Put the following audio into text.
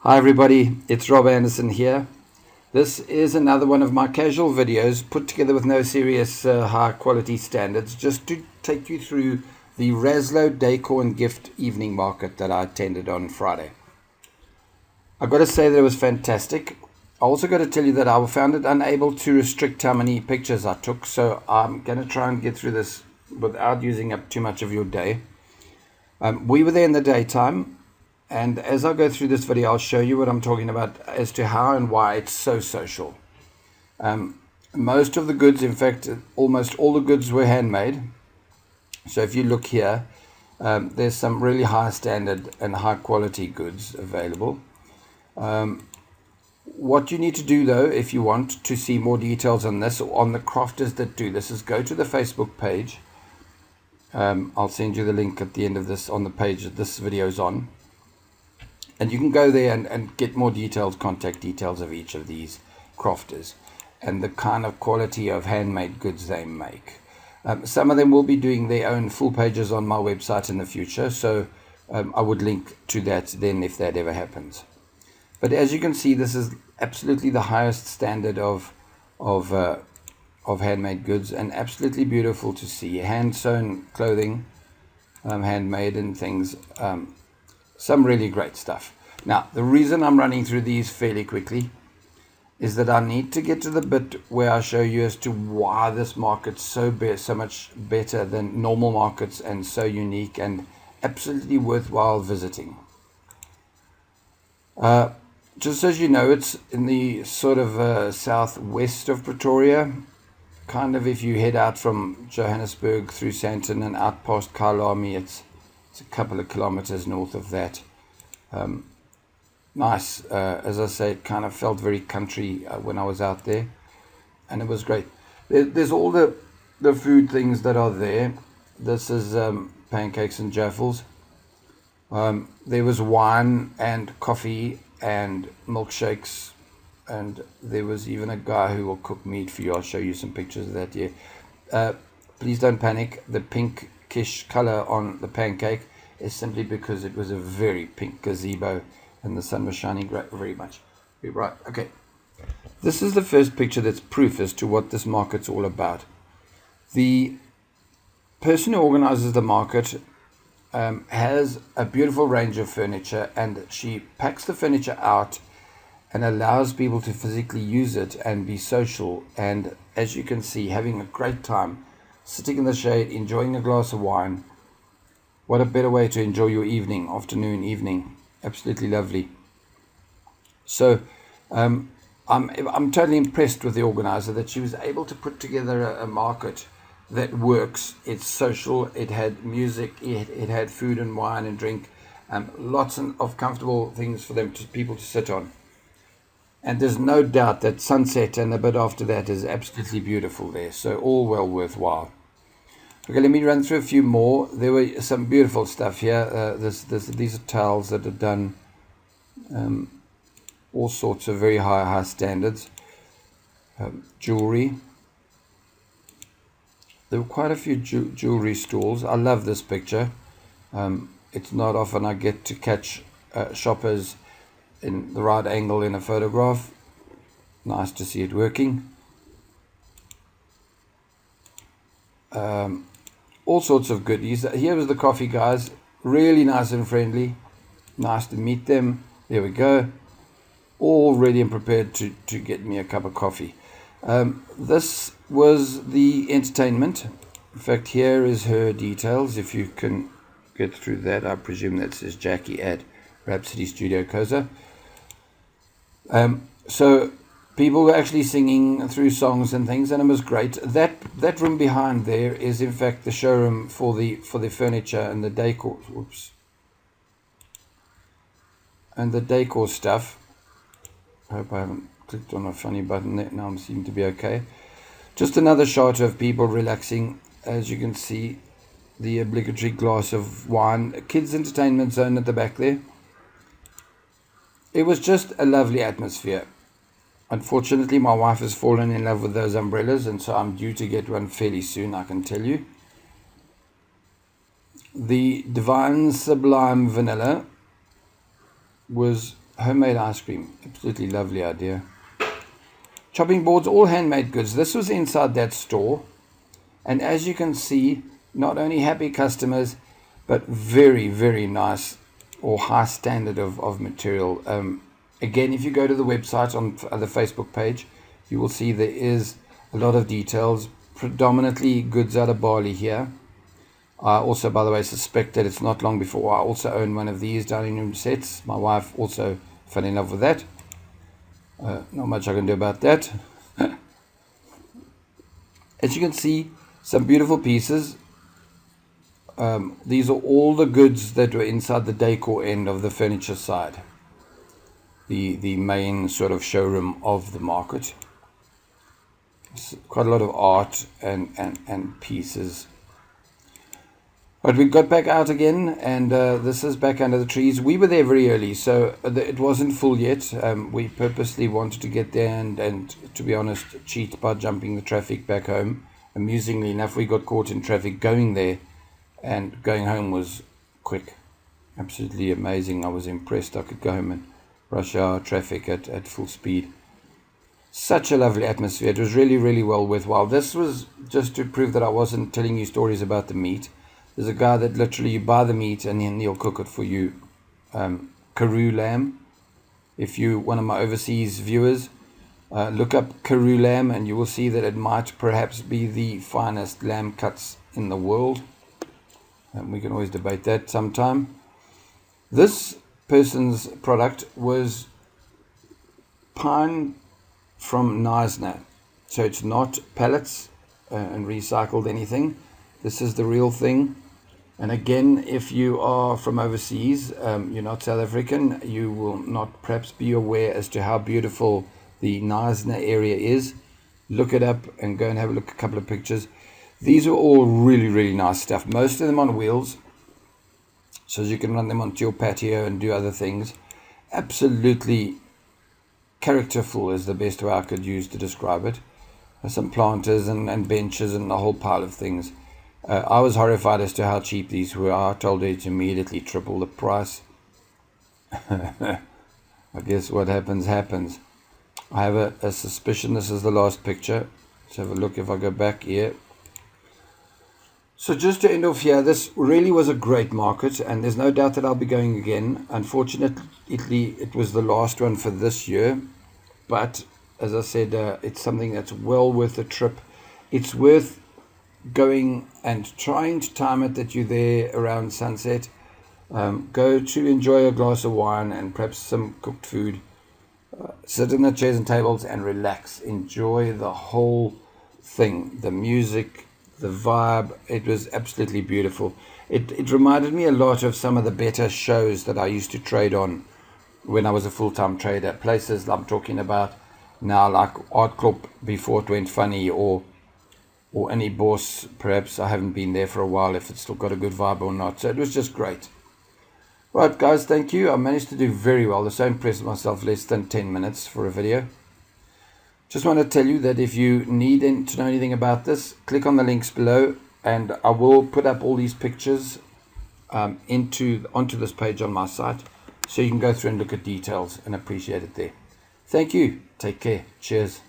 Hi everybody, it's Rob Anderson here. This is another one of my casual videos put together with no serious high quality standards, just to take you through the Raslouw Decor and Gift evening market that I attended on Friday. I've got to say that it was fantastic. I also got to tell you that I found it unable to restrict how many pictures I took, so I'm going to try and get through this without using up too much of your day. We were there in the daytime, and as I go through this video, I'll show you what I'm talking about as to how and why it's so social. Most of the goods, in fact, almost all the goods were handmade. So if you look here, there's some really high standard and high quality goods available. What you need to do, though, if you want to see more details on this or on the crafters that do this, is go to the Facebook page. I'll send you the link at the end of this on the page that this video is on. And you can go there and get more detailed contact details of each of these crafters and the kind of quality of handmade goods they make. Some of them will be doing their own full pages on my website in the future, so I would link to that then if that ever happens. But as you can see, this is absolutely the highest standard of handmade goods, and absolutely beautiful to see. Hand sewn clothing, handmade and things. Some really great stuff. Now, the reason I'm running through these fairly quickly is that I need to get to the bit where I show you as to why this market's so much better than normal markets and so unique and absolutely worthwhile visiting. Just as you know, it's in the sort of southwest of Pretoria. Kind of if you head out from Johannesburg through Sandton and out past Kyalami, it's a couple of kilometers north of that. Nice, as I say, it kind of felt very country when I was out there, and it was great. There's all the food things that are there. This is pancakes and jaffles. There was wine and coffee and milkshakes, and there was even a guy who will cook meat for you. I'll show you some pictures of that here. Please don't panic. The pinkish color on the pancake is simply because it was a very pink gazebo and the sun was shining very much. Right, okay. This is the first picture that's proof as to what this market's all about. The person who organizes the market has a beautiful range of furniture, and she packs the furniture out and allows people to physically use it and be social, and as you can see, having a great time, sitting in the shade, enjoying a glass of wine. What a better way to enjoy your evening, afternoon, evening. Absolutely lovely. So I'm totally impressed with the organizer, that she was able to put together a market that works. It's social, it had music, it had food and wine and drink, lots of comfortable things for people to sit on. And there's no doubt that sunset and a bit after that is absolutely beautiful there. So all well worthwhile. Okay, let me run through a few more. There were some beautiful stuff here. These are towels that are done all sorts of very high standards. Jewelry. There were quite a few jewelry stalls. I love this picture. It's not often I get to catch shoppers in the right angle in a photograph. Nice to see it working. All sorts of goodies. Here was the coffee guys, really nice and friendly. Nice to meet them. There we go. All ready and prepared to get me a cup of coffee. This was the entertainment. In fact, here is her details. If you can get through that, I presume that says Jackie at Rhapsody Studio Koza. So people were actually singing through songs and things, and it was great. That room behind there is in fact the showroom for the furniture and the decor. Whoops. And the decor stuff. I hope I haven't clicked on a funny button there. Now I seem to be okay. Just another shot of people relaxing. As you can see, the obligatory glass of wine. A kids entertainment zone at the back there. It was just a lovely atmosphere. Unfortunately, my wife has fallen in love with those umbrellas, and so I'm due to get one fairly soon, I can tell you. The Divine Sublime Vanilla was homemade ice cream. Absolutely lovely idea. Chopping boards, all handmade goods. This was inside that store. And as you can see, not only happy customers, but very, very nice or high standard of material. Again, if you go to the website on the Facebook page, you will see there is a lot of details, predominantly goods out of Bali here. I also, by the way, suspect that it's not long before I also own one of these dining room sets. My wife also fell in love with that. Not much I can do about that. As you can see, some beautiful pieces. These are all the goods that were inside the decor end of the furniture side. The main sort of showroom of the market. It's quite a lot of art and pieces. But we got back out again, and this is back under the trees. We were there very early, so it wasn't full yet. We purposely wanted to get there and, to be honest, cheat by jumping the traffic back home. Amusingly enough, we got caught in traffic going there, and going home was quick. Absolutely amazing. I was impressed. I could go home and rush hour traffic at full speed. Such a lovely atmosphere. It was really, really well worthwhile. This was just to prove that I wasn't telling you stories about the meat. There's a guy that literally, you buy the meat and then he'll cook it for you. Karoo lamb. If you one of my overseas viewers, look up Karoo lamb and you will see that it might perhaps be the finest lamb cuts in the world. And we can always debate that sometime. This person's product was pine from Knysna. So it's not pellets and recycled anything. This is the real thing. And again, if you are from overseas, you're not South African, you will not perhaps be aware as to how beautiful the Knysna area is. Look it up and go and have a look at a couple of pictures. These are all really, really nice stuff. Most of them on wheels, so you can run them onto your patio and do other things. Absolutely characterful is the best way I could use to describe it. There's some planters and benches and a whole pile of things. I was horrified as to how cheap these were. I told her to immediately triple the price. I guess what happens. I have a suspicion this is the last picture. Let's have a look if I go back here. So just to end off here, this really was a great market, and there's no doubt that I'll be going again. Unfortunately, it was the last one for this year. But as I said, it's something that's well worth the trip. It's worth going and trying to time it that you're there around sunset. Go to enjoy a glass of wine and perhaps some cooked food. Sit in the chairs and tables and relax. Enjoy the whole thing. The music, the vibe. It was absolutely beautiful. It reminded me a lot of some of the better shows that I used to trade on when I was a full-time trader. Places I'm talking about now, like Art Club before it went funny, or any boss. Perhaps I haven't been there for a while, if it's still got a good vibe or not. So it was just great. Right, guys, thank you. I managed to do very well. I was so impressed with myself. Less than 10 minutes for a video. Just want to tell you that if you need to know anything about this, click on the links below, and I will put up all these pictures onto this page on my site, so you can go through and look at details and appreciate it there. Thank you. Take care. Cheers.